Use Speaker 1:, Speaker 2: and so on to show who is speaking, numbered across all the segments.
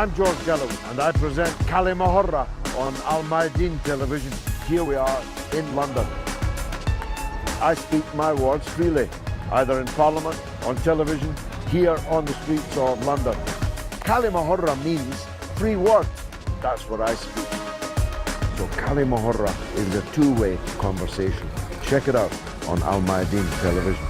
Speaker 1: I'm George Galloway, and I present كلمة on Mayadeen television. Here we are in London. I speak my words freely, either in Parliament, on television, here on the streets of London. كلمة means free word. That's what I speak. So كلمة is a two-way conversation. Check it out on Mayadeen television.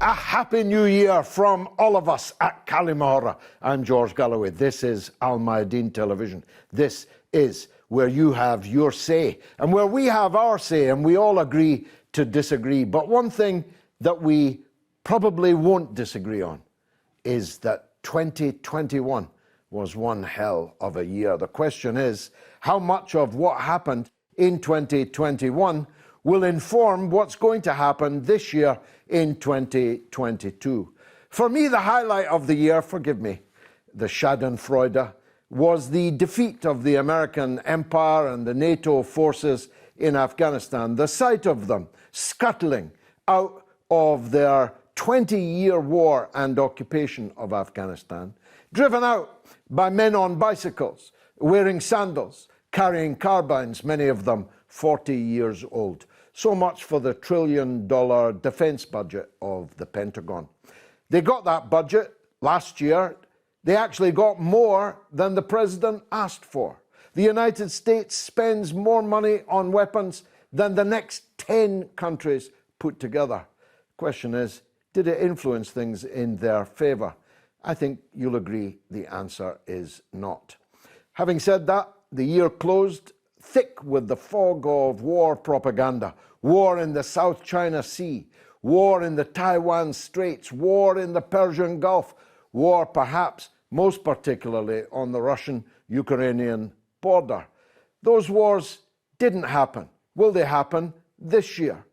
Speaker 1: A happy new year from all of us at كلمة. I'm George Galloway. This is Mayadeen television. This is where you have your say and where we have our say, and we all agree to disagree. But one thing that we probably won't disagree on is that 2021 was one hell of a year. The question is, how much of what happened in 2021 will inform what's going to happen this year in 2022. For me, the highlight of the year, forgive me, the Schadenfreude, was the defeat of the American empire and the NATO forces in Afghanistan. The sight of them scuttling out of their 20-year war and occupation of Afghanistan, driven out by men on bicycles, wearing sandals, carrying carbines, many of them 40 years old. So much for the $1 trillion defense budget of the Pentagon. They got that budget last year. They actually got more than the president asked for. The United States spends more money on weapons than the next 10 countries put together. Question is, did it influence things in their favor? I think you'll agree the answer is not. Having said that, the year closed thick with the fog of war propaganda. War in the South China Sea, war in the Taiwan Straits, war in the Persian Gulf, war perhaps most particularly on the Russian-Ukrainian border. Those wars didn't happen. Will they happen this year?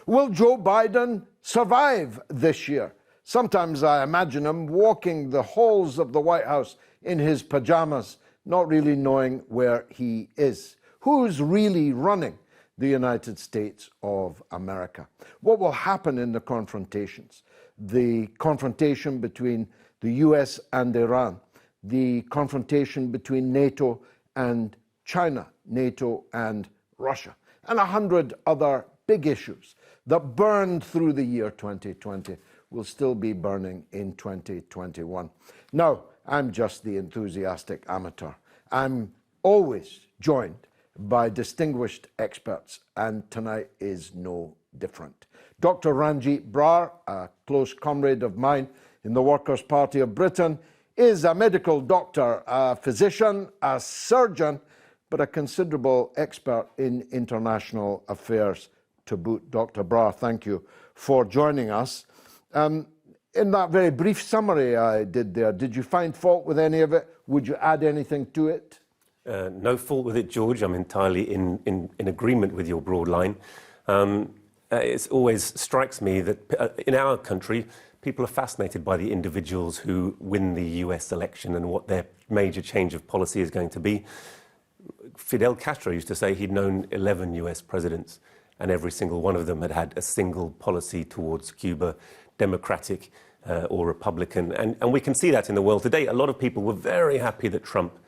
Speaker 1: Will Joe Biden survive this year? Sometimes I imagine him walking the halls of the White House in his pajamas, not really knowing where he is. Who's really running the United States of America? What will happen in the confrontations? The confrontation between the US and Iran, the confrontation between NATO and China, NATO and Russia, and 100 other big issues that burned through the year 2020 will still be burning in 2021. Now, I'm just the enthusiastic amateur. I'm always joined by distinguished experts, and tonight is no different. Dr. Ranjit Brar, a close comrade of mine in the Workers' Party of Britain, is a medical doctor, a physician, a surgeon, but a considerable expert in international affairs to boot. Dr. Brar, thank you for joining us. In that very brief summary I did there, did you find fault with any of it? Would you add anything to it?
Speaker 2: No fault with it, George. I'm entirely in agreement with your broad line. It always strikes me that in our country, people are fascinated by the individuals who win the US election and what their major change of policy is going to be. Fidel Castro used to say he'd known 11 US presidents, and every single one of them had had a single policy towards Cuba, democratic or Republican. And we can see that in the world today. A lot of people were very happy that Trump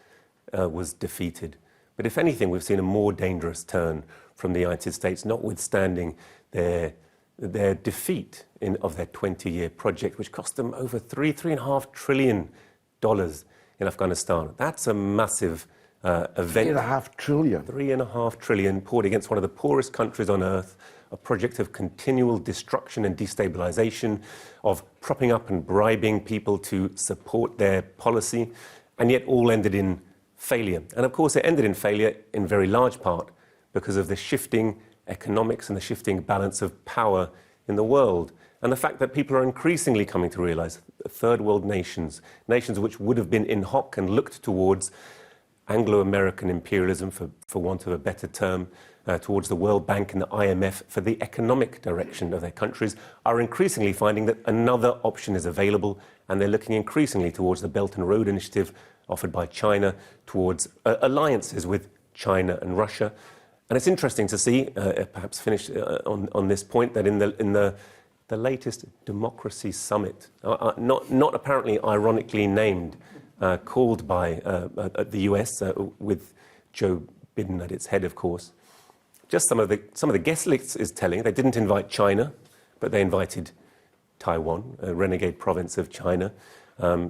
Speaker 2: was defeated. But if anything, we've seen a more dangerous turn from the United States, notwithstanding their defeat of their 20-year project, which cost them over $3.5 trillion in Afghanistan. That's a massive event.
Speaker 1: $3.5 trillion.
Speaker 2: $3.5 trillion poured against one of the poorest countries on earth, a project of continual destruction and destabilization, of propping up and bribing people to support their policy, and yet all ended in failure. And of course, it ended in failure in very large part because of the shifting economics and the shifting balance of power in the world. And the fact that people are increasingly coming to realize that third world nations which would have been in hoc and looked towards Anglo-American imperialism, for want of a better term, towards the World Bank and the IMF for the economic direction of their countries, are increasingly finding that another option is available, and they're looking increasingly towards the Belt and Road Initiative offered by China, towards alliances with China and Russia. And it's interesting to see, perhaps finish on this point, that in the latest Democracy Summit, not apparently ironically named called by the US, with Joe Biden at its head, of course. Just some of the guest lists is telling. They didn't invite China, but they invited Taiwan, a renegade province of China,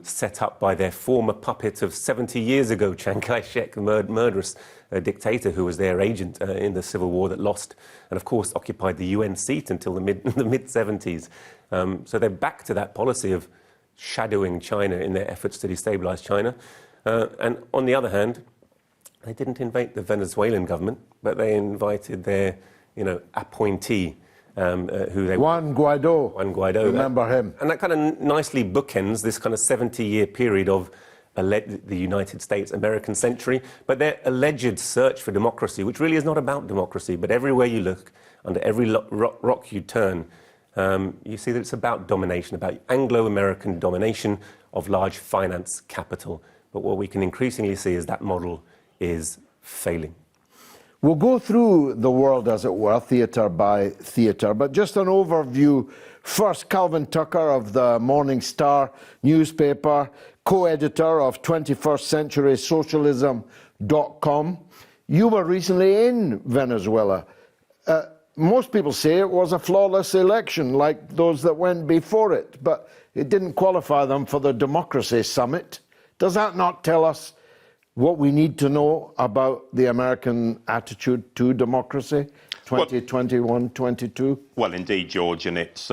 Speaker 2: set up by their former puppet of 70 years ago, Chiang Kai-shek, the murderous dictator who was their agent in the civil war that lost, and of course occupied the UN seat until the mid-70s. So they're back to that policy of shadowing China in their efforts to destabilize China. And on the other hand, they didn't invite the Venezuelan government, but they invited their, appointee, who they
Speaker 1: Juan Guaido. Remember him.
Speaker 2: And that kind of nicely bookends this kind of 70-year period of the United States American century, but their alleged search for democracy, which really is not about democracy, but everywhere you look, under every rock you turn, you see that it's about domination, about Anglo-American domination of large finance capital. But what we can increasingly see is that model is failing.
Speaker 1: We'll go through the world, as it were, theatre by theatre, but just an overview. First, Calvin Tucker of the Morning Star newspaper, co-editor of 21st Century Socialism.com. You were recently in Venezuela. Most people say it was a flawless election, like those that went before it, but it didn't qualify them for the Democracy Summit. Does that not tell us what we need to know about the American attitude to democracy, 2021-22?
Speaker 3: Well, indeed, George, and it's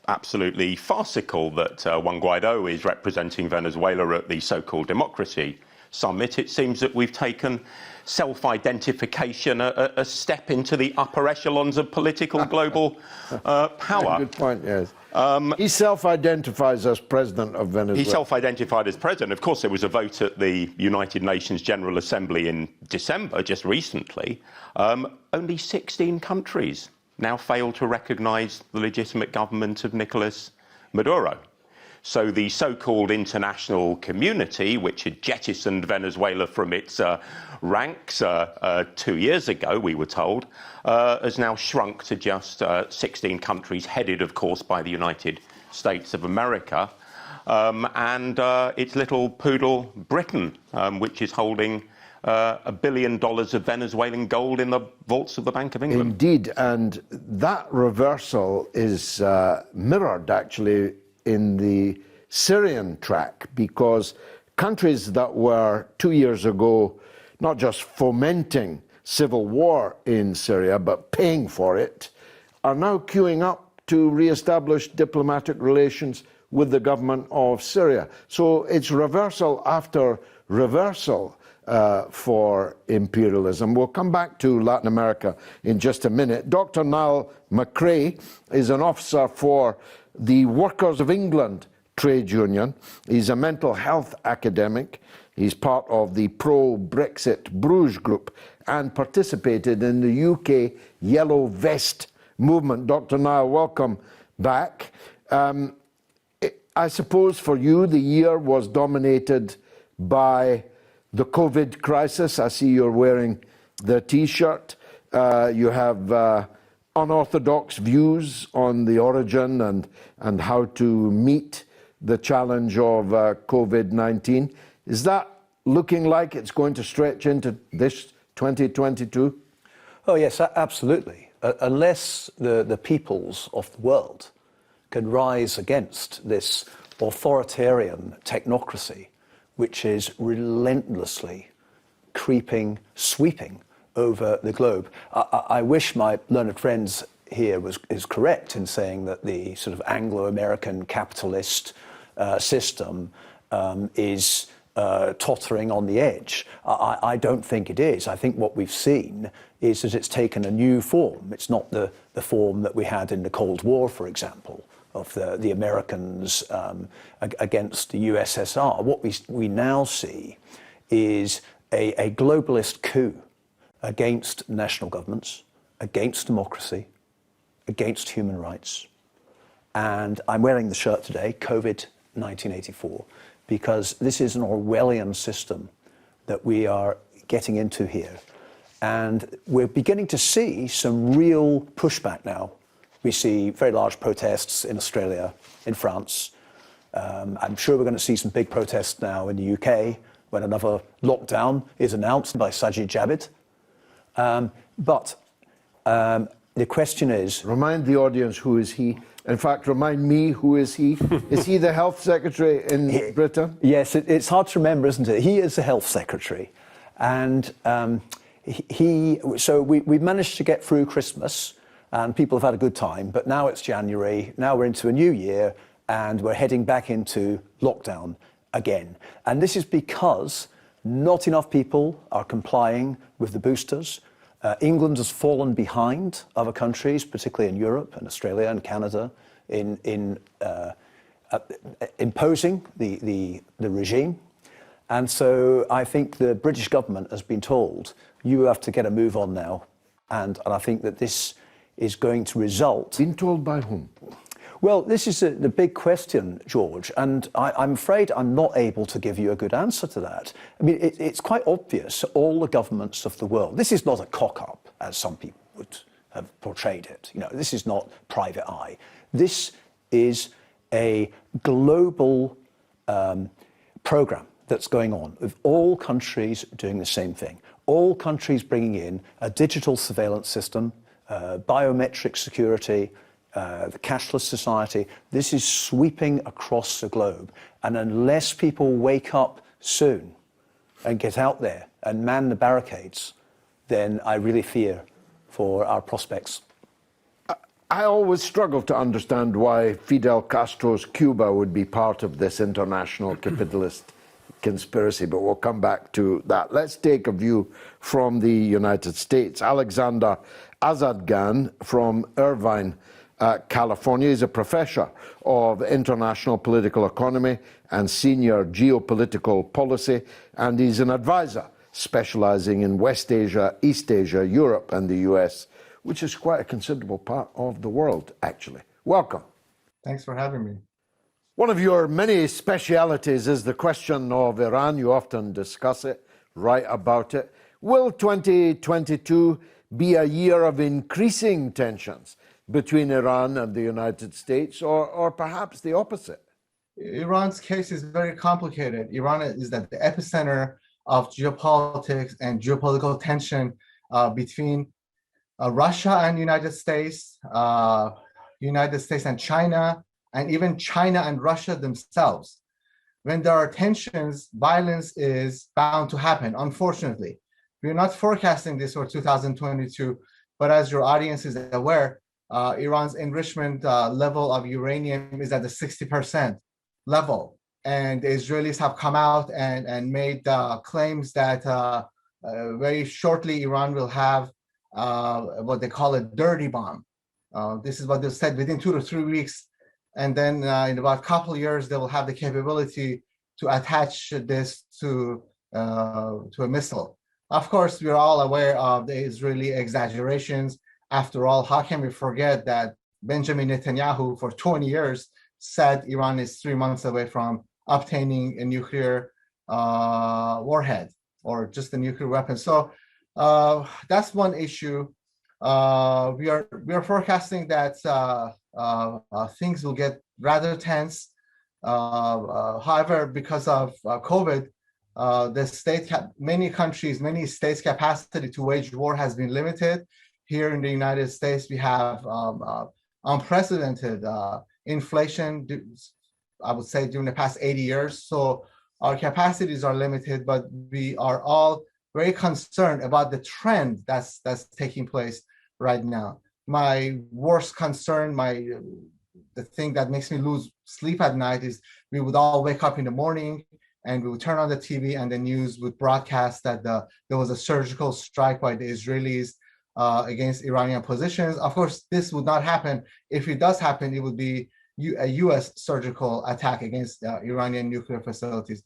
Speaker 3: absolutely farcical that Juan Guaido is representing Venezuela at the so-called Democracy Summit. It seems that we've taken self-identification a step into the upper echelons of political global power.
Speaker 1: Good point, yes. He self-identifies as president of Venezuela.
Speaker 3: He self-identified as president. Of course, there was a vote at the United Nations General Assembly in December, just recently. Only 16 countries now fail to recognise the legitimate government of Nicolas Maduro. So the so-called international community, which had jettisoned Venezuela from its ranks 2 years ago, we were told, has now shrunk to just 16 countries, headed, of course, by the United States of America, and its little poodle, Britain, which is holding $1 billion of Venezuelan gold in the vaults of the Bank of England.
Speaker 1: Indeed, and that reversal is mirrored, actually, in the Syrian track, because countries that were 2 years ago not just fomenting civil war in Syria, but paying for it, are now queuing up to re-establish diplomatic relations with the government of Syria. So it's reversal after reversal for imperialism. We'll come back to Latin America in just a minute. Dr. Niall McRae is an officer for the Workers of England trade union. He's a mental health academic. He's part of the pro-Brexit Bruges group and participated in the UK Yellow Vest movement. Dr. Niall, welcome back. I suppose for you the year was dominated by the COVID crisis. I see you're wearing the T-shirt. You have unorthodox views on the origin and how to meet the challenge of COVID-19. Is that looking like it's going to stretch into this 2022?
Speaker 4: Oh, yes, absolutely. Unless the peoples of the world can rise against this authoritarian technocracy, which is relentlessly sweeping over the globe. I wish my learned friends here is correct in saying that the sort of Anglo-American capitalist system is tottering on the edge. I don't think it is. I think what we've seen is that it's taken a new form. It's not the form that we had in the Cold War, for example, of the Americans against the USSR. What we now see is a globalist coup against national governments, against democracy, against human rights. And I'm wearing the shirt today, COVID 1984, because this is an Orwellian system that we are getting into here. And we're beginning to see some real pushback now. We see very large protests in Australia, in France, I'm sure we're going to see some big protests now in the UK when another lockdown is announced by Sajid Javid. But the question is...
Speaker 1: Remind the audience, who is he? In fact, remind me, who is he? Is he the health secretary in Britain?
Speaker 4: Yes, it's hard to remember, isn't it? He is the health secretary. And so we've managed to get through Christmas and people have had a good time, but now it's January, now we're into a new year and we're heading back into lockdown again. And this is because not enough people are complying with the boosters. England has fallen behind other countries, particularly in Europe and Australia and Canada, in imposing the regime. And so I think the British government has been told, you have to get a move on now. And I think that this is going to result...
Speaker 1: Been told by whom?
Speaker 4: Well, this is the big question, George, and I'm afraid I'm not able to give you a good answer to that. I mean, it's quite obvious, all the governments of the world, this is not a cock-up, as some people would have portrayed it. You know, this is not private eye. This is a global program that's going on, with all countries doing the same thing. All countries bringing in a digital surveillance system, biometric security, the cashless society. This is sweeping across the globe. And unless people wake up soon and get out there and man the barricades, then I really fear for our prospects.
Speaker 1: I always struggle to understand why Fidel Castro's Cuba would be part of this international capitalist conspiracy, but we'll come back to that. Let's take a view from the United States. Alexander Azadgan from Irvine, California, is a professor of international political economy and senior geopolitical policy, and he's an advisor specializing in West Asia, East Asia, Europe, and the US, which is quite a considerable part of the world, actually. Welcome.
Speaker 5: Thanks for having me.
Speaker 1: One of your many specialities is the question of Iran. You often discuss it, write about it. Will 2022 be a year of increasing tensions between Iran and the United States, or perhaps the opposite?
Speaker 5: Iran's case is very complicated. Iran is at the epicenter of geopolitics and geopolitical tension between Russia and United States and China, and even China and Russia themselves. When there are tensions, violence is bound to happen, unfortunately. We're not forecasting this for 2022, but as your audience is aware, Iran's enrichment level of uranium is at the 60% level. And the Israelis have come out and made claims that very shortly Iran will have what they call a dirty bomb. This is what they said, within 2 to 3 weeks. And then in about a couple of years, they will have the capability to attach this to a missile. Of course, we're all aware of the Israeli exaggerations. After all, how can we forget that Benjamin Netanyahu, for 20 years, said Iran is 3 months away from obtaining a nuclear warhead or just a nuclear weapon. So that's one issue. We are forecasting that things will get rather tense. However, because of COVID, many states' capacity to wage war has been limited. Here in the United States, we have unprecedented inflation, I would say, during the past 80 years. So our capacities are limited, but we are all very concerned about the trend that's taking place right now. My worst concern, the thing that makes me lose sleep at night is we would all wake up in the morning and we would turn on the TV and the news would broadcast that there was a surgical strike by the Israelis against Iranian positions. Of course, this would not happen. If it does happen, it would be a U.S. surgical attack against Iranian nuclear facilities.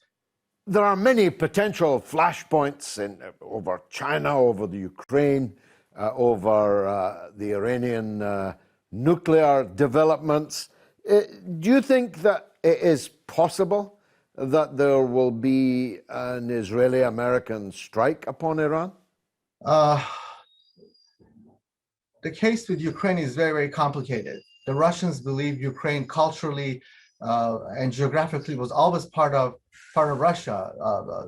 Speaker 1: There are many potential flashpoints over China, over the Ukraine, over the Iranian nuclear developments. Do you think that it is possible that there will be an Israeli-American strike upon Iran?
Speaker 5: The case with Ukraine is very, very complicated. The Russians believe Ukraine culturally and geographically was always part of Russia.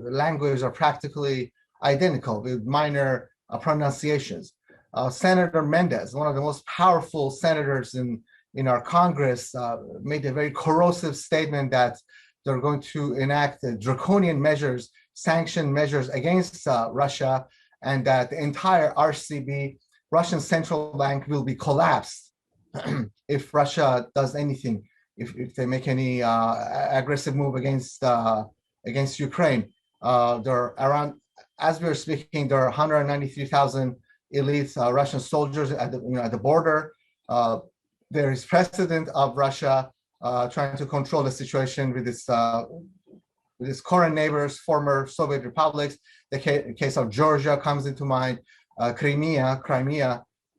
Speaker 5: The languages are practically identical with minor pronunciations. Senator Mendez, one of the most powerful senators in our Congress, made a very corrosive statement that they're going to enact draconian measures, sanction measures against Russia, and that the entire RCB, Russian central bank, will be collapsed if Russia does anything, if they make any aggressive move against Ukraine. There are around, as we are speaking, there are 193,000 elite Russian soldiers at the border. There is precedent of Russia trying to control the situation with its current neighbors, former Soviet republics. The case of Georgia comes into mind. Crimea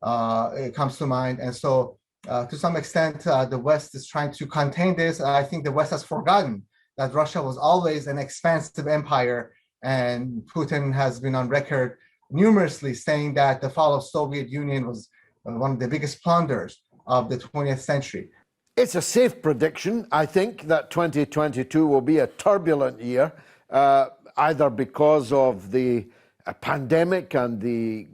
Speaker 5: comes to mind. And so to some extent, the West is trying to contain this. I think the West has forgotten that Russia was always an expansive empire, and Putin has been on record numerously saying that the fall of Soviet Union was one of the biggest plunders of the 20th century.
Speaker 1: It's a safe prediction, I think, that 2022 will be a turbulent year, either because of the pandemic and the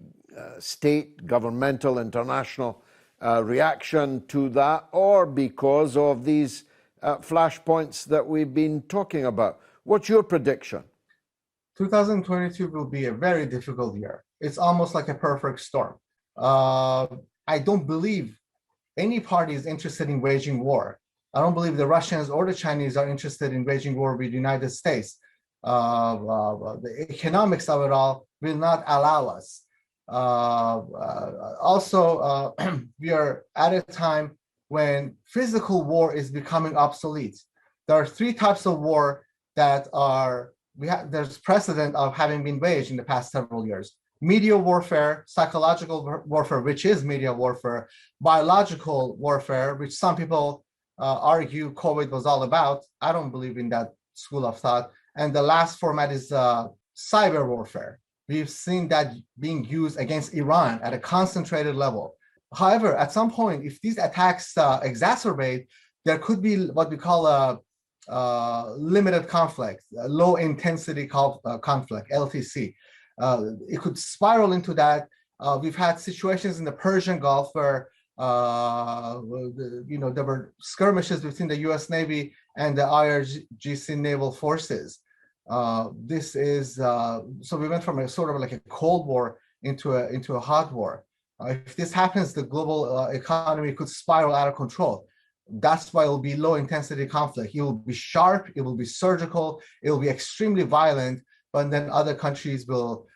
Speaker 1: state, governmental, international reaction to that, or because of these flashpoints that we've been talking about. What's your prediction?
Speaker 5: 2022 will be a very difficult year. It's almost like a perfect storm. I don't believe any party is interested in waging war. I don't believe the Russians or the Chinese are interested in waging war with the United States. The economics of it all will not allow us. Also, we are at a time when physical war is becoming obsolete. There are three types of war that are, there's precedent of having been waged in the past several years. Media warfare, psychological warfare, which is media warfare, biological warfare, which some people argue COVID was all about. I don't believe in that school of thought. And the last format is cyber warfare. We've seen that being used against Iran at a concentrated level. However, at some point, if these attacks exacerbate, there could be what we call a limited conflict, low intensity conflict, LTC. It could spiral into that. We've had situations in the Persian Gulf where there were skirmishes between the U.S. Navy and the IRGC naval forces. This is so we went from a sort of like a Cold War into a hot war. If this happens, the global economy could spiral out of control. That's why it will be low intensity conflict. It will be sharp, it will be surgical, it will be extremely violent, but then other countries will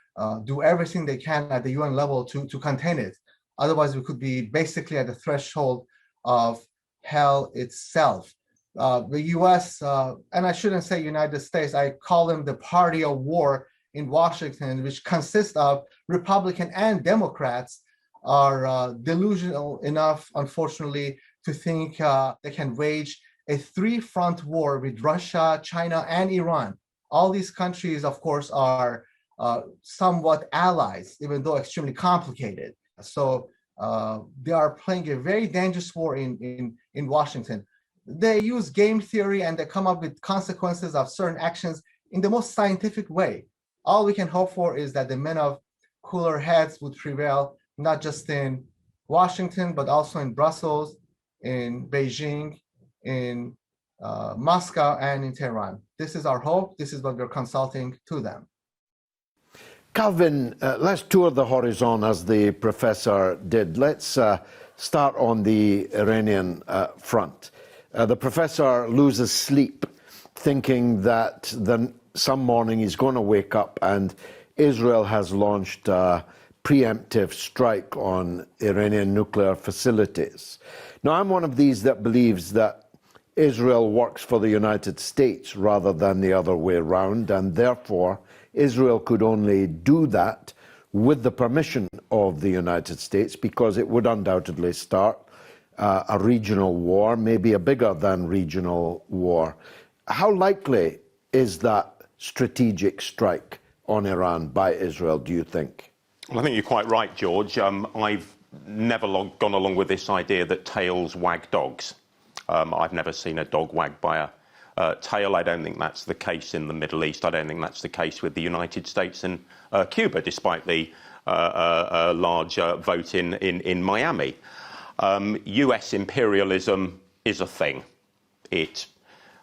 Speaker 5: do everything they can at the UN level to contain it. Otherwise, we could be basically at the threshold of hell itself. The US, and I shouldn't say United States, I call them the party of war in Washington, which consists of Republican and Democrats, are delusional enough, unfortunately, to think they can wage a three-front war with Russia, China, and Iran. All these countries, of course, are somewhat allies, even though extremely complicated. So they are playing a very dangerous war in Washington. They use game theory and they come up with consequences of certain actions in the most scientific way. All we can hope for is that the men of cooler heads would prevail, not just in Washington, but also in Brussels, in Beijing, in Moscow, and in Tehran. This is our hope. This is what we're consulting to them.
Speaker 1: Calvin, let's tour the horizon as the professor did. Let's start on the Iranian front. The professor loses sleep thinking that some morning he's going to wake up and Israel has launched a preemptive strike on Iranian nuclear facilities. Now, I'm one of these that believes that Israel works for the United States rather than the other way around, and therefore Israel could only do that with the permission of the United States, because it would undoubtedly start a regional war, maybe a bigger than regional war. How likely is that strategic strike on Iran by Israel, do you think?
Speaker 3: Well, I think you're quite right, George. I've never gone along with this idea that tails wag dogs. I've never seen a dog wagged by a tail. I don't think that's the case in the Middle East. I don't think that's the case with the United States and Cuba, despite the large vote in Miami. US imperialism is a thing. It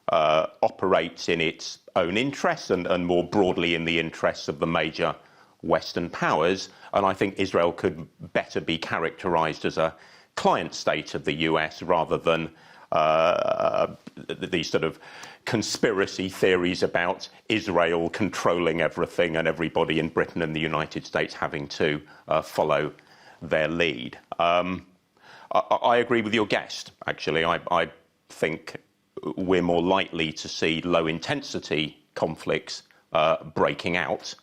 Speaker 3: operates in its own interests and more broadly in the interests of the major Western powers. And I think Israel could better be characterized as a client state of the US rather than these sort of conspiracy theories about Israel controlling everything and everybody in Britain and the United States having to follow their lead. I agree with your guest, actually. I think we're more likely to see low-intensity conflicts breaking out,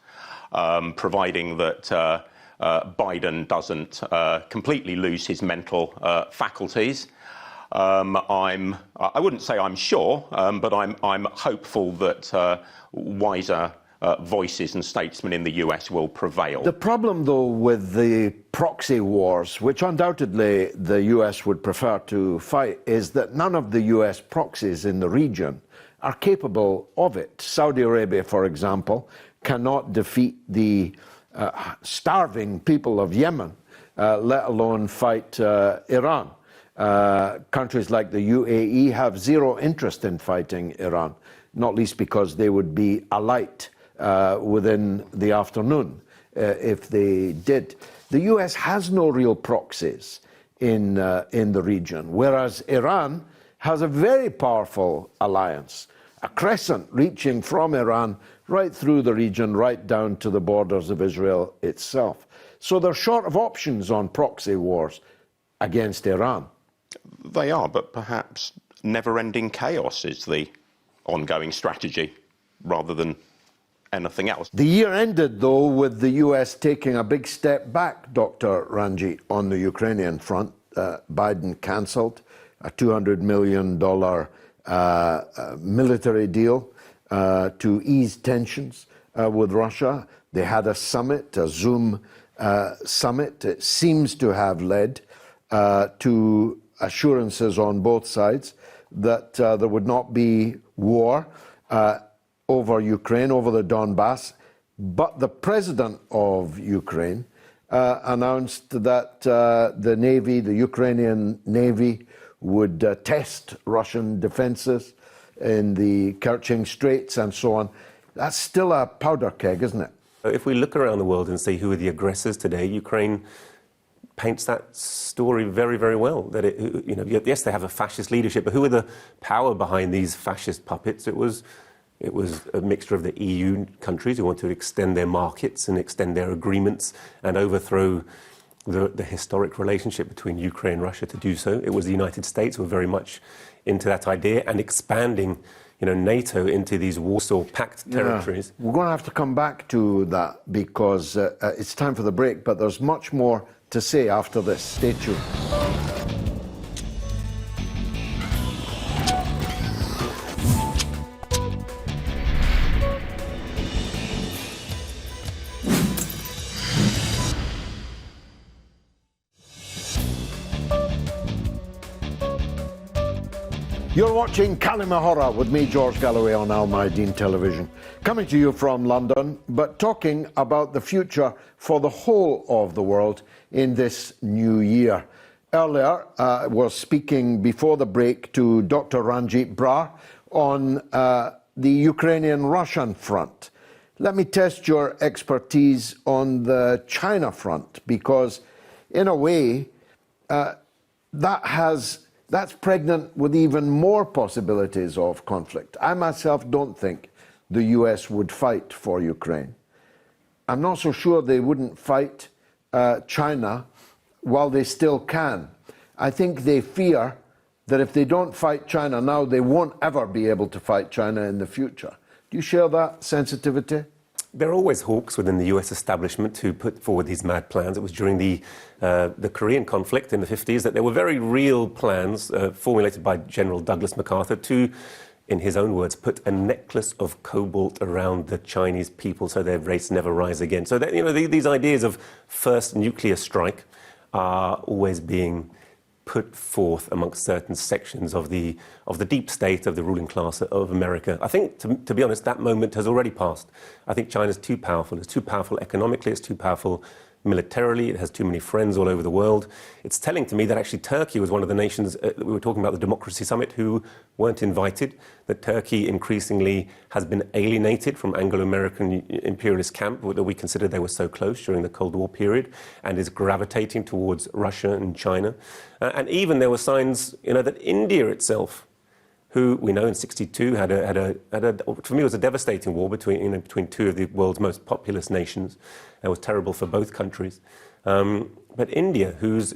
Speaker 3: providing that Biden doesn't completely lose his mental faculties. I wouldn't say I'm sure, but I'm hopeful that wiser voices and statesmen in the US will prevail.
Speaker 1: The problem, though, with the proxy wars, which undoubtedly the US would prefer to fight, is that none of the US proxies in the region are capable of it. Saudi Arabia, for example, cannot defeat the starving people of Yemen, let alone fight Iran. Countries like the UAE have zero interest in fighting Iran, not least because they would be alight within the afternoon if they did. The US has no real proxies in the region, whereas Iran has a very powerful alliance, a crescent reaching from Iran right through the region, right down to the borders of Israel itself. So they're short of options on proxy wars against Iran.
Speaker 3: They are, but perhaps never-ending chaos is the ongoing strategy rather than anything else.
Speaker 1: The year ended, though, with the US taking a big step back, Dr. Ranjit, on the Ukrainian front. Biden cancelled a $200 million military deal to ease tensions with Russia. They had a summit, a Zoom summit. It seems to have led to assurances on both sides that there would not be war over Ukraine, over the Donbass. But the president of Ukraine announced that the Navy, the Ukrainian Navy, would test Russian defenses in the Kerch Straits and so on. That's still a powder keg, isn't it?
Speaker 2: If we look around the world and see who are the aggressors today, Ukraine paints that story very, very well. That yes, they have a fascist leadership, but who are the power behind these fascist puppets? It was a mixture of the EU countries who want to extend their markets and extend their agreements and overthrow the historic relationship between Ukraine and Russia to do so. It was the United States who were very much into that idea and expanding NATO into these Warsaw Pact territories.
Speaker 1: Yeah. We're going to have to come back to that because it's time for the break, but there's much more to say after this. Stay tuned. You're watching كلمة with me, George Galloway, on Mayadeen television. Coming to you from London, but talking about the future for the whole of the world in this new year. Earlier, I was speaking before the break to Dr. Ranjit Brar on the Ukrainian-Russian front. Let me test your expertise on the China front, because in a way, that's pregnant with even more possibilities of conflict. I myself don't think the US would fight for Ukraine. I'm not so sure they wouldn't fight China while they still can. I think they fear that if they don't fight China now, they won't ever be able to fight China in the future. Do you share that sensitivity?
Speaker 2: There are always hawks within the US establishment who put forward these mad plans. It was during the Korean conflict in the 50s that there were very real plans formulated by General Douglas MacArthur to, in his own words, put a necklace of cobalt around the Chinese people so their race never rise again. So that, these ideas of first nuclear strike are always being put forth amongst certain sections of the deep state, of the ruling class of America. I think, to be honest, that moment has already passed. I think China's too powerful. It's too powerful economically, it's too powerful militarily, it has too many friends all over the world. It's telling to me that actually Turkey was one of the nations that we were talking about, the Democracy Summit, who weren't invited, that Turkey increasingly has been alienated from Anglo-American imperialist camp, that we considered they were so close during the Cold War period, and is gravitating towards Russia and China. And even there were signs, that India itself, who we know in '62 had a for me it was a devastating war between two of the world's most populous nations. It was terrible for both countries. But India, whose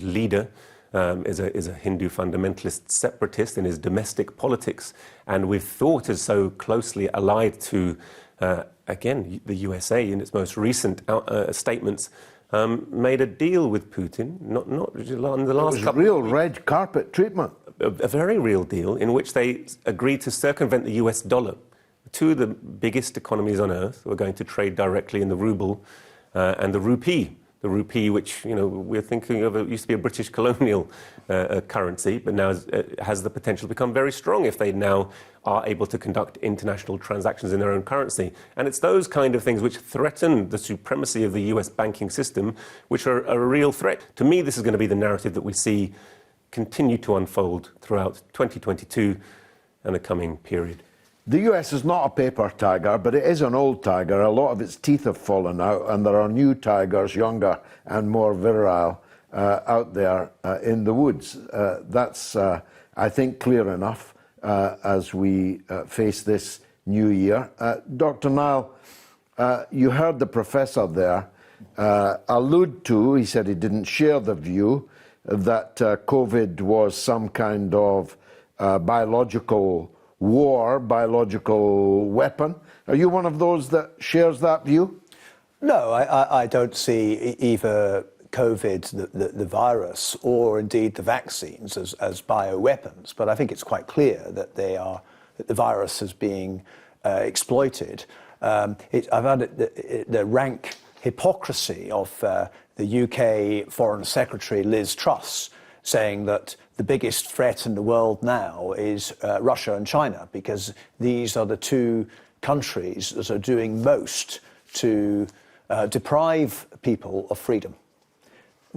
Speaker 2: leader is a Hindu fundamentalist separatist in his domestic politics, and we've thought is so closely allied to, again, the USA in its most recent statements, made a deal with Putin. Not in the last couple.
Speaker 1: Real red carpet treatment.
Speaker 2: A very real deal in which they agreed to circumvent the US dollar. Two of the biggest economies on earth were going to trade directly in the ruble and the rupee. The rupee, which we're thinking of, it used to be a British colonial currency, but now has the potential to become very strong if they now are able to conduct international transactions in their own currency. And it's those kind of things which threaten the supremacy of the US banking system, which are a real threat. To me, this is going to be the narrative that we see continue to unfold throughout 2022 and the coming period.
Speaker 1: The US is not a paper tiger, but it is an old tiger. A lot of its teeth have fallen out, and there are new tigers, younger and more virile, out there in the woods. That's, I think, clear enough as we face this new year. Dr. Nile, you heard the professor there allude to, he said he didn't share the view, that COVID was some kind of biological war, biological weapon. Are you one of those that shares that view?
Speaker 4: No, I don't see either COVID, the virus, or indeed the vaccines as bioweapons. But I think it's quite clear that that the virus is being exploited. I've had the rank hypocrisy of the UK Foreign Secretary Liz Truss saying that the biggest threat in the world now is Russia and China, because these are the two countries that are doing most to deprive people of freedom.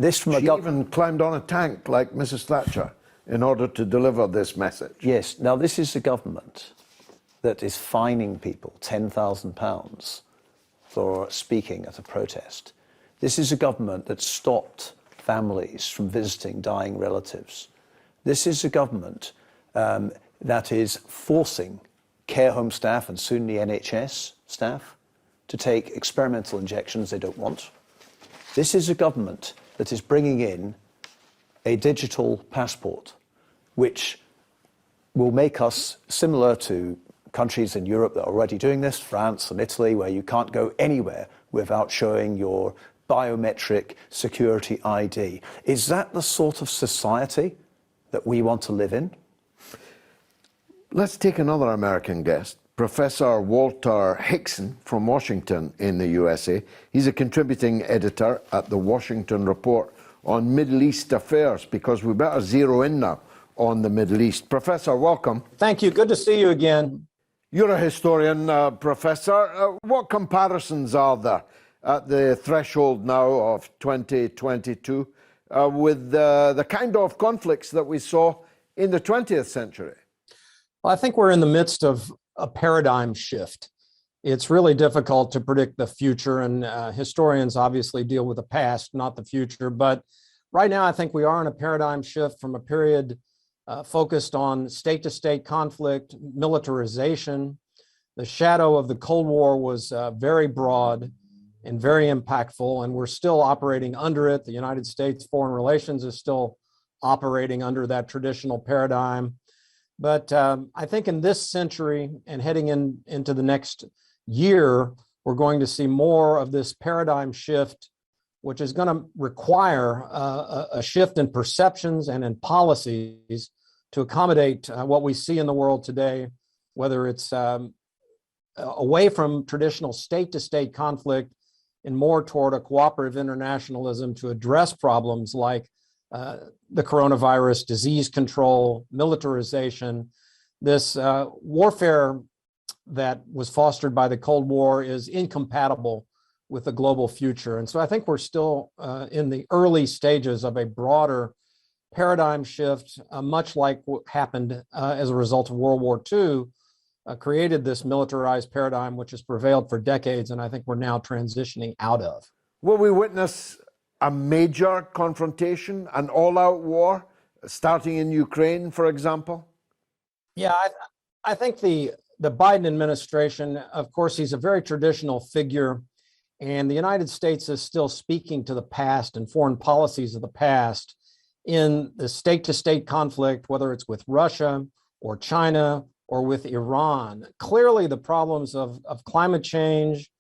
Speaker 1: She even climbed on a tank like Mrs. Thatcher in order to deliver this message.
Speaker 4: Yes. Now, this is the government that is fining people £10,000 for speaking at a protest. This is a government that stopped families from visiting dying relatives. This is a government that is forcing care home staff and soon the NHS staff to take experimental injections they don't want. This is a government that is bringing in a digital passport, which will make us similar to countries in Europe that are already doing this, France and Italy, where you can't go anywhere without showing your biometric security ID. Is that the sort of society that we want to live in?
Speaker 1: Let's take another American guest, Professor Walter Hickson from Washington in the USA. He's a contributing editor at the Washington Report on Middle East affairs, because we better zero in now on the Middle East. Professor, welcome.
Speaker 6: Thank you. Good to see you again.
Speaker 1: You're a historian, Professor. What comparisons are there at the threshold now of 2022 with the kind of conflicts that we saw in the 20th century?
Speaker 6: Well, I think we're in the midst of a paradigm shift. It's really difficult to predict the future, and historians obviously deal with the past, not the future. But right now, I think we are in a paradigm shift from a period focused on state-to-state conflict, militarization. The shadow of the Cold War was very broad and very impactful, and we're still operating under it. The United States foreign relations is still operating under that traditional paradigm. But I think in this century and heading into the next year, we're going to see more of this paradigm shift, which is going to require a shift in perceptions and in policies to accommodate what we see in the world today, whether it's away from traditional state-to-state conflict and more toward a cooperative internationalism to address problems like the coronavirus, disease control, militarization. This warfare that was fostered by the Cold War is incompatible with the global future. And so I think we're still in the early stages of a broader paradigm shift, much like what happened as a result of World War II, created this militarized paradigm, which has prevailed for decades, and I think we're now transitioning out of.
Speaker 1: Will we witness a major confrontation, an all-out war, starting in Ukraine, for example?
Speaker 6: Yeah, I think the Biden administration, of course, he's a very traditional figure, and the United States is still speaking to the past and foreign policies of the past in the state-to-state conflict, whether it's with Russia or China or with Iran. Clearly, the problems of climate change,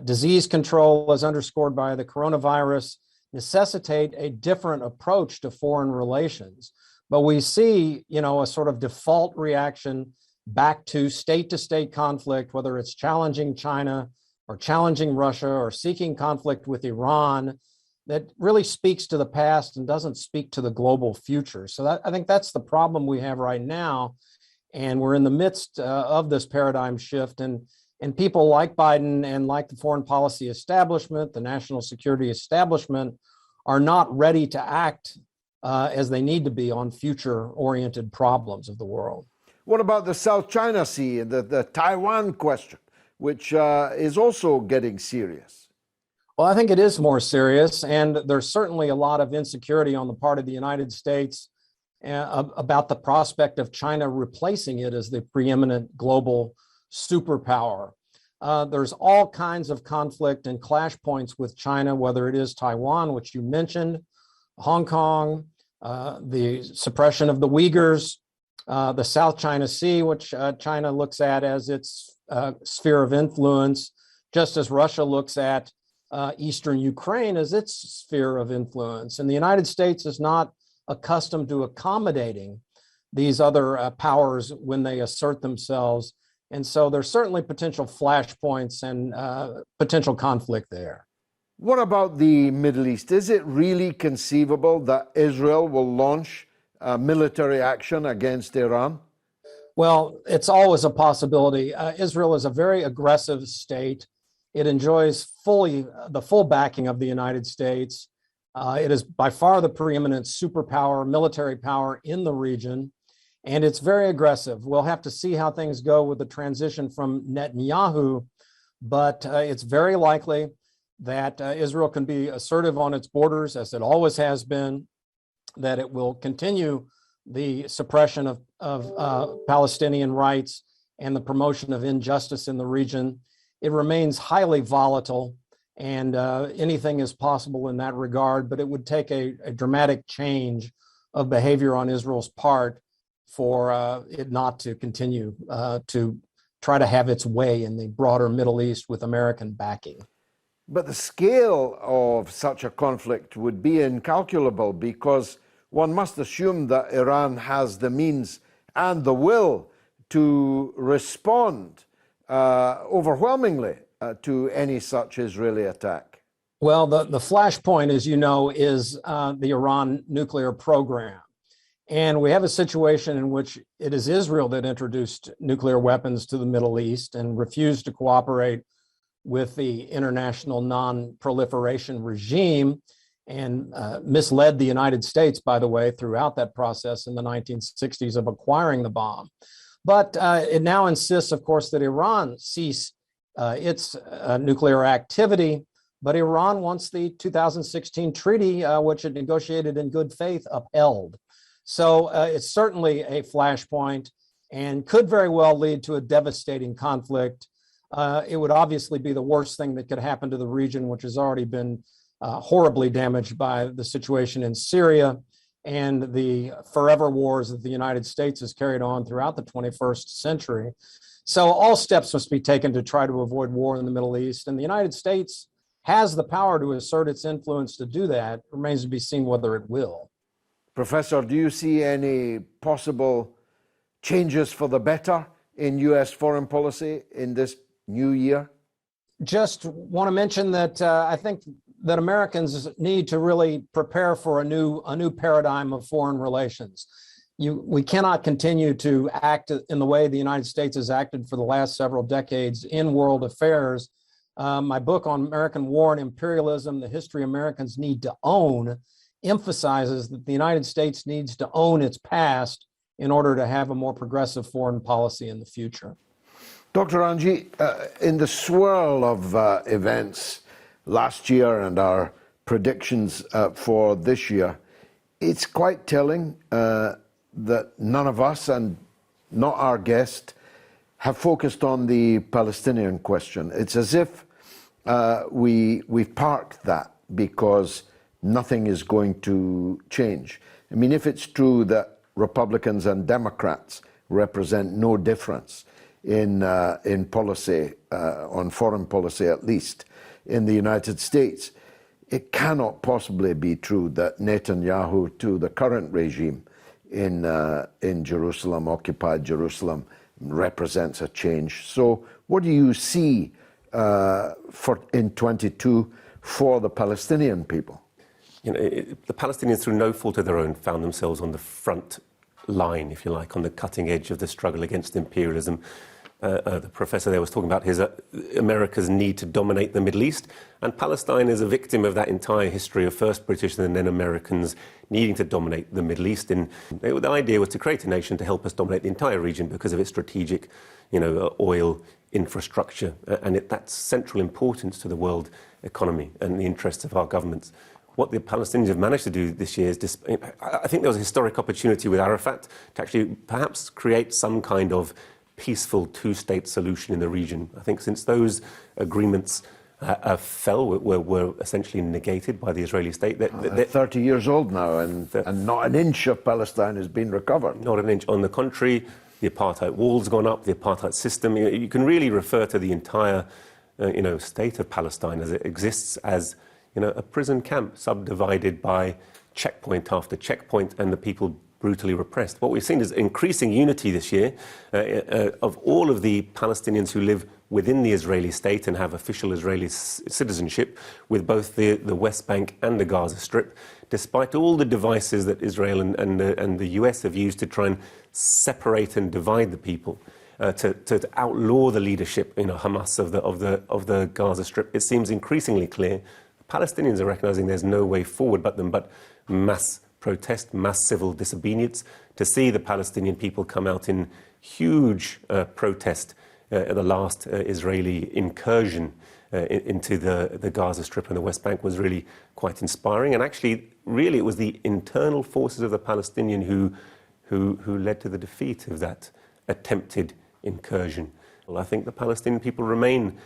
Speaker 6: disease control, as underscored by the coronavirus, necessitate a different approach to foreign relations. But we see, a sort of default reaction back to state-to-state conflict, whether it's challenging China or challenging Russia or seeking conflict with Iran, that really speaks to the past and doesn't speak to the global future. So I think that's the problem we have right now. And we're in the midst of this paradigm shift. And people like Biden and like the foreign policy establishment, the national security establishment, are not ready to act as they need to be on future-oriented problems of the world.
Speaker 1: What about the South China Sea and the Taiwan question, which is also getting serious?
Speaker 6: Well, I think it is more serious, and there's certainly a lot of insecurity on the part of the United States about the prospect of China replacing it as the preeminent global superpower. There's all kinds of conflict and clash points with China, whether it is Taiwan, which you mentioned, Hong Kong, the suppression of the Uyghurs, the South China Sea, which China looks at as its sphere of influence, just as Russia looks at Eastern Ukraine as its sphere of influence. And the United States is not accustomed to accommodating these other powers when they assert themselves. And so there's certainly potential flashpoints and potential conflict there.
Speaker 1: What about the Middle East? Is it really conceivable that Israel will launch military action against Iran?
Speaker 6: Well, it's always a possibility. Israel is a very aggressive state. It enjoys the full backing of the United States. It is by far the preeminent superpower, military power in the region, and it's very aggressive. We'll have to see how things go with the transition from Netanyahu, but it's very likely that Israel can be assertive on its borders, as it always has been, that it will continue the suppression of Palestinian rights and the promotion of injustice in the region. It remains highly volatile, and anything is possible in that regard, but it would take a dramatic change of behavior on Israel's part for it not to continue to try to have its way in the broader Middle East with American backing.
Speaker 1: But the scale of such a conflict would be incalculable, because one must assume that Iran has the means and the will to respond overwhelmingly to any such Israeli attack.
Speaker 6: Well, the flashpoint, as you know, is the Iran nuclear program. And we have a situation in which it is Israel that introduced nuclear weapons to the Middle East and refused to cooperate with the international non-proliferation regime, and misled the United States, by the way, throughout that process in the 1960s of acquiring the bomb. But it now insists, of course, that Iran cease its nuclear activity, but Iran wants the 2016 treaty, which it negotiated in good faith, upheld. So it's certainly a flashpoint and could very well lead to a devastating conflict. It would obviously be the worst thing that could happen to the region, which has already been horribly damaged by the situation in Syria and the forever wars that the United States has carried on throughout the 21st century. So all steps must be taken to try to avoid war in the Middle East. And the United States has the power to assert its influence to do that. It remains to be seen whether it will.
Speaker 1: Professor, do you see any possible changes for the better in U.S. foreign policy in this new year?
Speaker 6: Just want to mention that I think that Americans need to really prepare for a new paradigm of foreign relations. We cannot continue to act in the way the United States has acted for the last several decades in world affairs. My book on American war and imperialism, The History Americans Need to Own, emphasizes that the United States needs to own its past in order to have a more progressive foreign policy in the future.
Speaker 1: Dr. Anji, in the swirl of events last year and our predictions for this year, it's quite telling that none of us, and not our guest, have focused on the Palestinian question. It's as if we've parked that because nothing is going to change. I mean, if it's true that Republicans and Democrats represent no difference in policy, on foreign policy at least, in the United States, it cannot possibly be true that Netanyahu, to the current regime in Jerusalem, occupied Jerusalem, represents a change. So what do you see in 22 for the Palestinian people?
Speaker 2: You know, the Palestinians, through no fault of their own, found themselves on the front line, if you like, on the cutting edge of the struggle against imperialism. The professor there was talking about America's need to dominate the Middle East, and Palestine is a victim of that entire history of first British and then Americans needing to dominate the Middle East. And the idea was to create a nation to help us dominate the entire region because of its strategic, oil infrastructure and that's central importance to the world economy and the interests of our governments. What the Palestinians have managed to do this year is, I think there was a historic opportunity with Arafat to actually perhaps create some kind of peaceful two-state solution in the region. I think since those agreements were essentially negated by the Israeli state.
Speaker 1: They're 30 years old now, and not an inch of Palestine has been recovered.
Speaker 2: Not an inch. On the contrary, the apartheid wall's gone up, the apartheid system. You can really refer to the entire state of Palestine as it exists as a prison camp subdivided by checkpoint after checkpoint, and the people brutally repressed. What we've seen is increasing unity this year of all of the Palestinians who live within the Israeli state and have official Israeli citizenship, with both the West Bank and the Gaza Strip, despite all the devices that Israel and the US have used to try and separate and divide the people, to outlaw the leadership, Hamas of the Gaza Strip. It seems increasingly clear Palestinians are recognizing there's no way forward but mass protest, mass civil disobedience. To see the Palestinian people come out in huge protest at the last Israeli incursion into the Gaza Strip and the West Bank was really quite inspiring. And actually, really, it was the internal forces of the Palestinian who led to the defeat of that attempted incursion. Well, I think the Palestinian people remain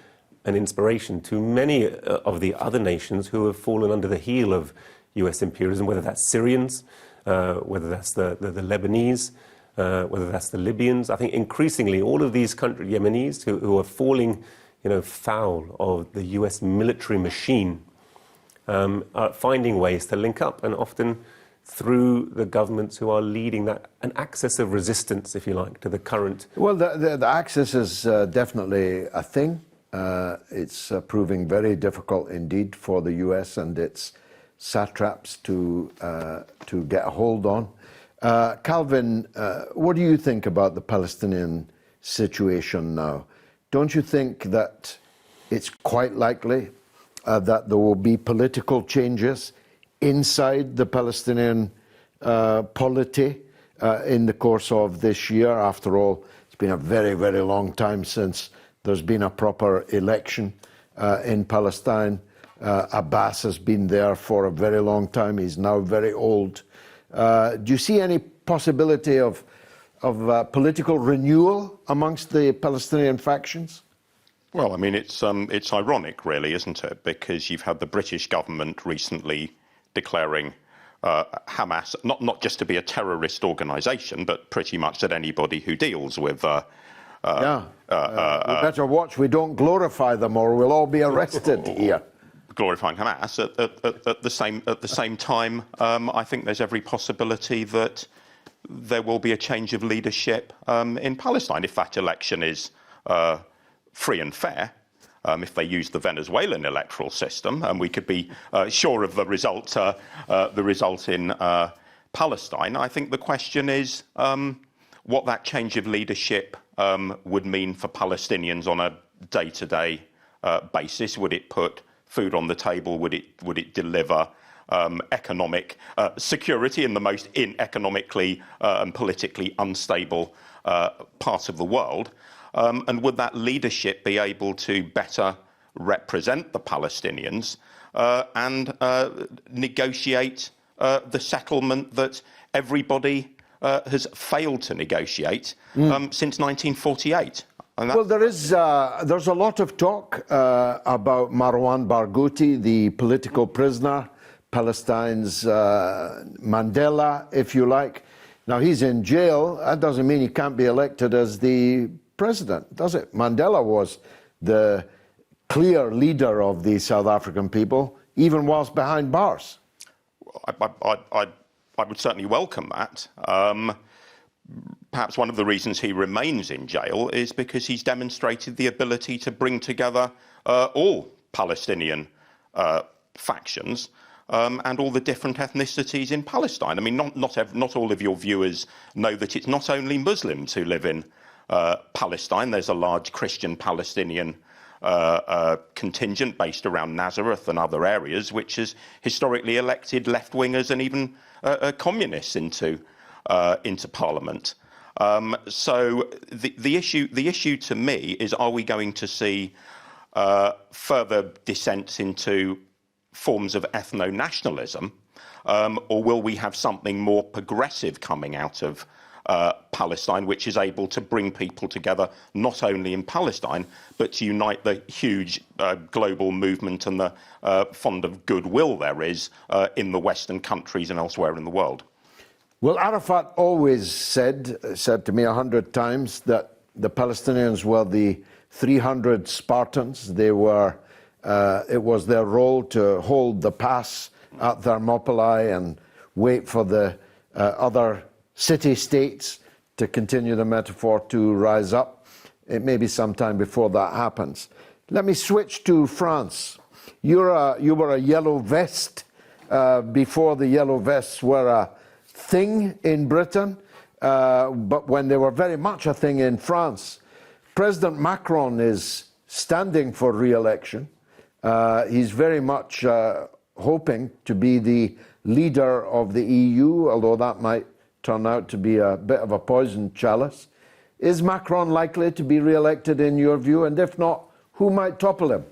Speaker 2: an inspiration to many of the other nations who have fallen under the heel of US imperialism, whether that's Syrians, whether that's the Lebanese, whether that's the Libyans. I think increasingly all of these countries, Yemenis, who are falling foul of the US military machine, are finding ways to link up, and often through the governments who are leading an axis of resistance, if you like, to the current.
Speaker 1: Well, the axis is definitely a thing. It's proving very difficult indeed for the US and its satraps to get a hold on. Calvin, what do you think about the Palestinian situation now? Don't you think that it's quite likely that there will be political changes inside the Palestinian polity in the course of this year? After all, it's been a very, very long time since there's been a proper election in Palestine. Abbas has been there for a very long time. He's now very old. Do you see any possibility of political renewal amongst the Palestinian factions?
Speaker 3: Well, I mean, it's ironic, really, isn't it? Because you've had the British government recently declaring Hamas not just to be a terrorist organisation, but pretty much that anybody who deals with we better watch we don't glorify them, or we'll all be arrested here. Glorifying Hamas at the same time. I think there's every possibility that there will be a change of leadership in Palestine if that election is free and fair. if they used the Venezuelan electoral system, and we could be sure of the result in Palestine. I think the question is what that change of leadership would mean for Palestinians on a day-to-day basis. Would it put food on the table? Would it deliver economic security in the most economically and politically unstable part of the world? And would that leadership be able to better represent the Palestinians and negotiate the settlement that everybody has failed to negotiate since 1948?
Speaker 1: Well, there's a lot of talk about Marwan Barghouti, the political prisoner, Palestine's Mandela, if you like. Now, he's in jail. That doesn't mean he can't be elected as the president, does it? Mandela was the clear leader of the South African people, even whilst behind bars.
Speaker 3: I would certainly welcome that. Perhaps one of the reasons he remains in jail is because he's demonstrated the ability to bring together all Palestinian factions and all the different ethnicities in Palestine. I mean, not all of your viewers know that it's not only Muslims who live in Palestine. There's a large Christian Palestinian contingent based around Nazareth and other areas, which has historically elected left-wingers and even communists into Parliament. So the issue to me is: are we going to see further descents into forms of ethno-nationalism, or will we have something more progressive coming out of Palestine, which is able to bring people together not only in Palestine, but to unite the huge global movement and the fund of goodwill there is in the Western countries and elsewhere in the world?
Speaker 1: Well, Arafat always said to me 100 times that the Palestinians were the 300 Spartans. They were, it was their role to hold the pass at Thermopylae and wait for the other city-states, to continue the metaphor, to rise up. It may be sometime before that happens. Let me switch to France. You were a yellow vest before the yellow vests were a thing in Britain, but when they were very much a thing in France. President Macron is standing for re-election. He's very much hoping to be the leader of the EU, although that might turn out to be a bit of a poisoned chalice. Is Macron likely to be re-elected in your view? And if not, who might topple him?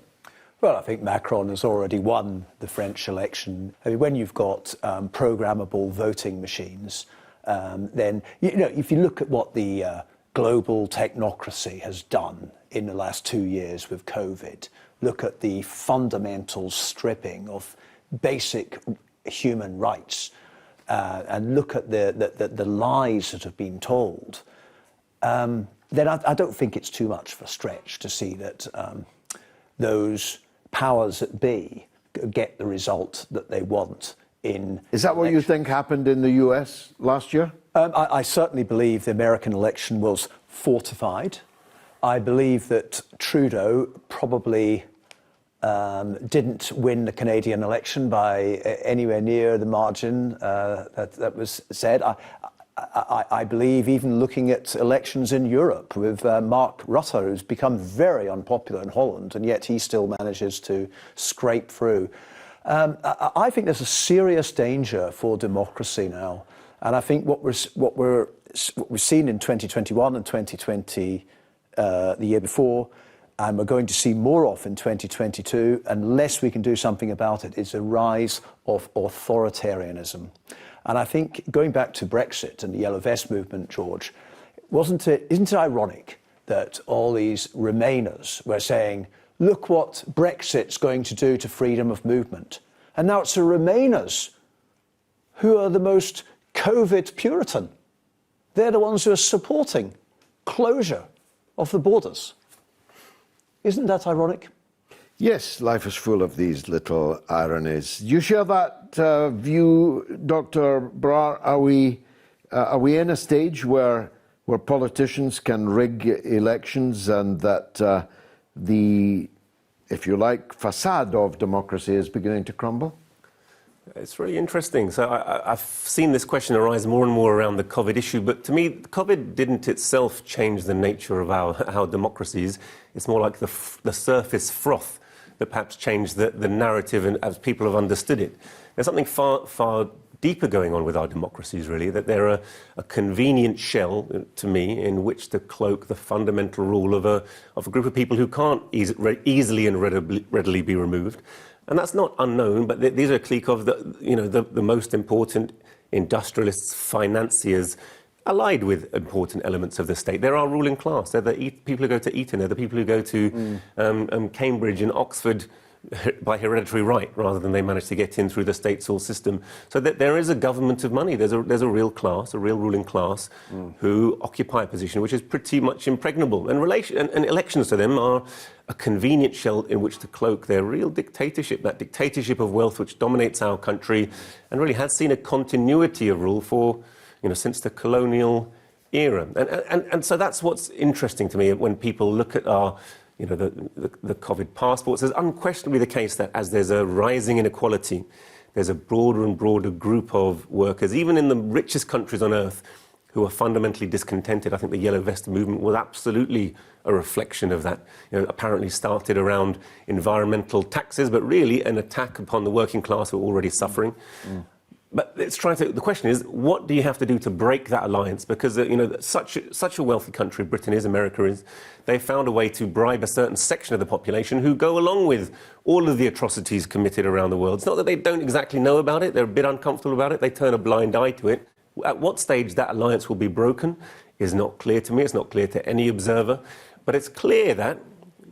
Speaker 4: Well, I think Macron has already won the French election. I mean, when you've got programmable voting machines, then, you know, if you look at what the global technocracy has done in the last 2 years with COVID, look at the fundamental stripping of basic human rights, and look at the lies that have been told, then I don't think it's too much of a stretch to see that those powers that be get the result that they want in.
Speaker 1: Is that what you think happened in the US last year?
Speaker 4: I certainly believe the American election was fortified. I believe that Trudeau probably didn't win the Canadian election by anywhere near the margin that was said. I believe, even looking at elections in Europe with Mark Rutte, who's become very unpopular in Holland, and yet he still manages to scrape through. I think there's a serious danger for democracy now, and I think what we've seen in 2021 and 2020, the year before, and we're going to see more of in 2022, unless we can do something about it, is a rise of authoritarianism. And I think, going back to Brexit and the Yellow Vest movement, George, isn't it ironic that all these Remainers were saying, look what Brexit's going to do to freedom of movement. And now it's the Remainers who are the most COVID Puritan. They're the ones who are supporting closure of the borders. Isn't that ironic?
Speaker 1: Yes, life is full of these little ironies. Do you share that view, Dr. Brar? Are we in a stage where politicians can rig elections, and that the if you like, facade of democracy is beginning to crumble?
Speaker 2: It's really interesting. So I've seen this question arise more and more around the COVID issue, but to me, COVID didn't itself change the nature of our democracies. It's more like the surface froth that perhaps changed the narrative and as people have understood it. There's something far deeper going on with our democracies, really, that they're a convenient shell, to me, in which to cloak the fundamental rule of a group of people who can't easily and readily be removed. And that's not unknown, but these are a clique of the most important industrialists, financiers, allied with important elements of the state. They're our ruling class. They're the people who go to Eton. They're the people who go to Cambridge and Oxford by hereditary right, rather than they manage to get in through the state-source system. So that there is a government of money. There's a real class, a real ruling class, who occupy a position which is pretty much impregnable. And elections to them are a convenient shell in which to cloak their real dictatorship, that dictatorship of wealth which dominates our country and really has seen a continuity of rule for, since the colonial era. And so that's what's interesting to me when people look at our the COVID passports. It's unquestionably the case that as there's a rising inequality, there's a broader and broader group of workers, even in the richest countries on earth, who are fundamentally discontented. I think the Yellow Vest movement was absolutely a reflection of that. Apparently started around environmental taxes, but really an attack upon the working class who are already suffering. But the question is, what do you have to do to break that alliance? Because such a wealthy country, Britain is, America is, they found a way to bribe a certain section of the population who go along with all of the atrocities committed around the world. It's not that they don't exactly know about it, they're a bit uncomfortable about it, they turn a blind eye to it. At what stage that alliance will be broken is not clear to me, it's not clear to any observer, but it's clear that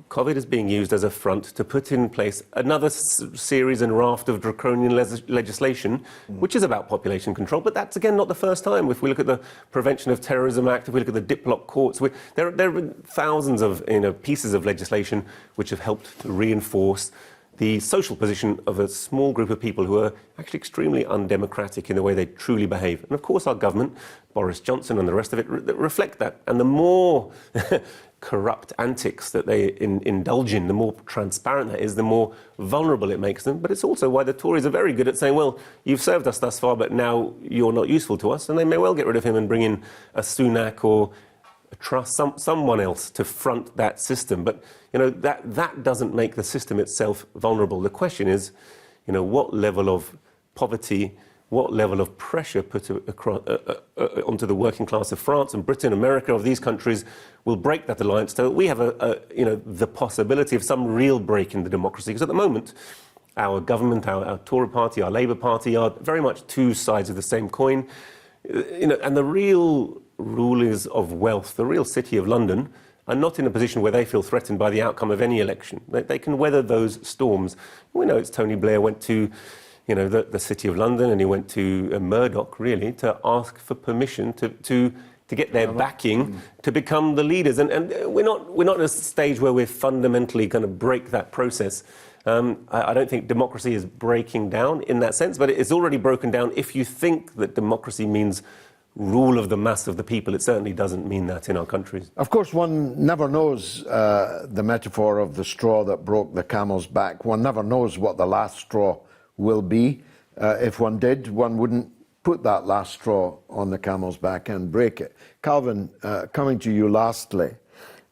Speaker 2: COVID is being used as a front to put in place another series and raft of draconian legislation, which is about population control. But that's, again, not the first time. If we look at the Prevention of Terrorism Act, if we look at the diplock courts, there have been thousands of pieces of legislation which have helped to reinforce the social position of a small group of people who are actually extremely undemocratic in the way they truly behave. And of course our government, Boris Johnson and the rest of it, reflect that. And the more corrupt antics that they indulge in, the more transparent that is, the more vulnerable it makes them. But it's also why the Tories are very good at saying, well, you've served us thus far, but now you're not useful to us. And they may well get rid of him and bring in a Sunak or a Truss, someone else to front that system. But that doesn't make the system itself vulnerable. The question is, what level of poverty, what level of pressure put across, onto the working class of France and Britain, America, of these countries will break that alliance so that we have the possibility of some real break in the democracy. Because at the moment, our government, our Tory party, our Labour Party are very much two sides of the same coin. And the real rulers of wealth, the real city of London, are not in a position where they feel threatened by the outcome of any election. They can weather those storms. We know it's Tony Blair went to the City of London, and he went to Murdoch, really, to ask for permission to get their backing to become the leaders. And we're not at a stage where we're fundamentally going to break that process. I don't think democracy is breaking down in that sense, but it's already broken down. If you think that democracy means rule of the mass of the people, it certainly doesn't mean that in our countries.
Speaker 1: Of course, one never knows the metaphor of the straw that broke the camel's back. One never knows what the last straw will be. If one did, one wouldn't put that last straw on the camel's back and break it. Calvin, coming to you lastly,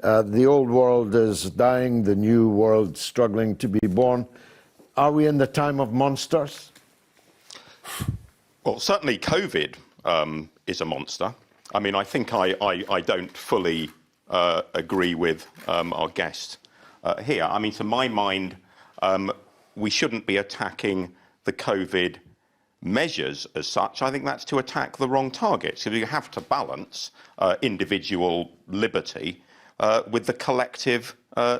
Speaker 1: the old world is dying, the new world struggling to be born. Are we in the time of monsters?
Speaker 3: Well, certainly COVID is a monster. I mean, I think I don't fully agree with our guest here. I mean, to my mind, we shouldn't be attacking the COVID measures as such. I think that's to attack the wrong targets. So you have to balance individual liberty with the collective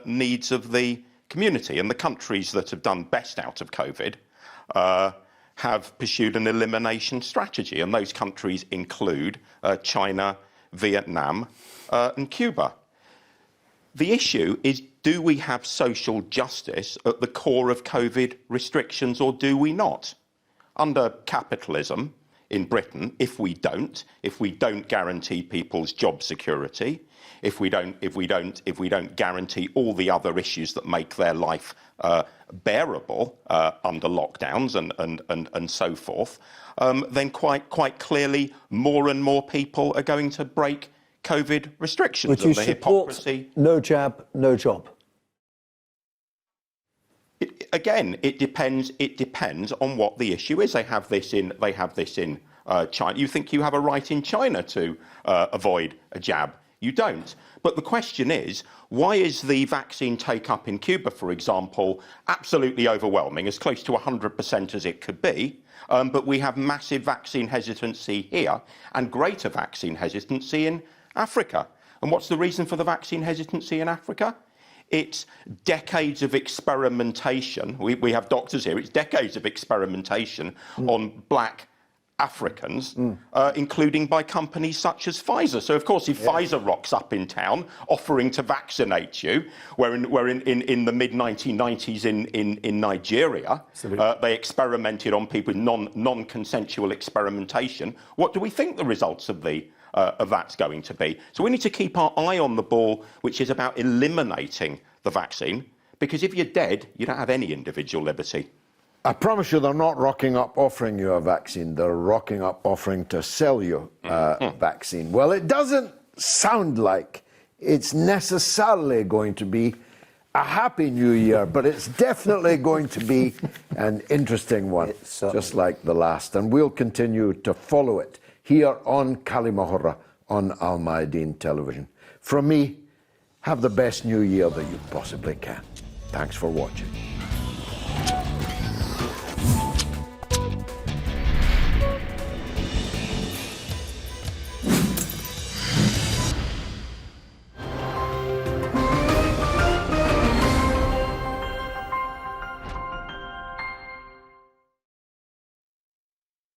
Speaker 3: needs of the community. And the countries that have done best out of COVID have pursued an elimination strategy. And those countries include China, Vietnam, and Cuba. The issue is, do we have social justice at the core of COVID restrictions, or do we not? Under capitalism, in Britain if we don't guarantee people's job security, if we don't guarantee all the other issues that make their life bearable under lockdowns and so forth, then quite clearly more and more people are going to break COVID restrictions.
Speaker 4: Would you
Speaker 3: and the
Speaker 4: support
Speaker 3: hypocrisy.
Speaker 4: no jab, no job?
Speaker 3: It depends on what the issue is. They have this in China. You think you have a right in China to avoid a jab? You don't. But the question is, why is the vaccine take-up in Cuba, for example, absolutely overwhelming, as close to 100% as it could be, but we have massive vaccine hesitancy here and greater vaccine hesitancy in Africa? And what's the reason for the vaccine hesitancy in Africa? It's decades of experimentation. We have doctors here. It's decades of experimentation on black Africans, including by companies such as Pfizer. So, of course, if Pfizer rocks up in town offering to vaccinate you, where in the mid-1990s in Nigeria, they experimented on people with non-consensual experimentation, what do we think the results of that's going to be? So we need to keep our eye on the ball, which is about eliminating the vaccine, because if you're dead, you don't have any individual liberty.
Speaker 1: I promise you they're not rocking up offering you a vaccine. They're rocking up offering to sell you a vaccine. Well, it doesn't sound like it's necessarily going to be a happy new year, but it's definitely going to be an interesting one, just like the last. And we'll continue to follow it here on كلمة on Mayadeen television. From me, have the best new year that you possibly can. Thanks for watching.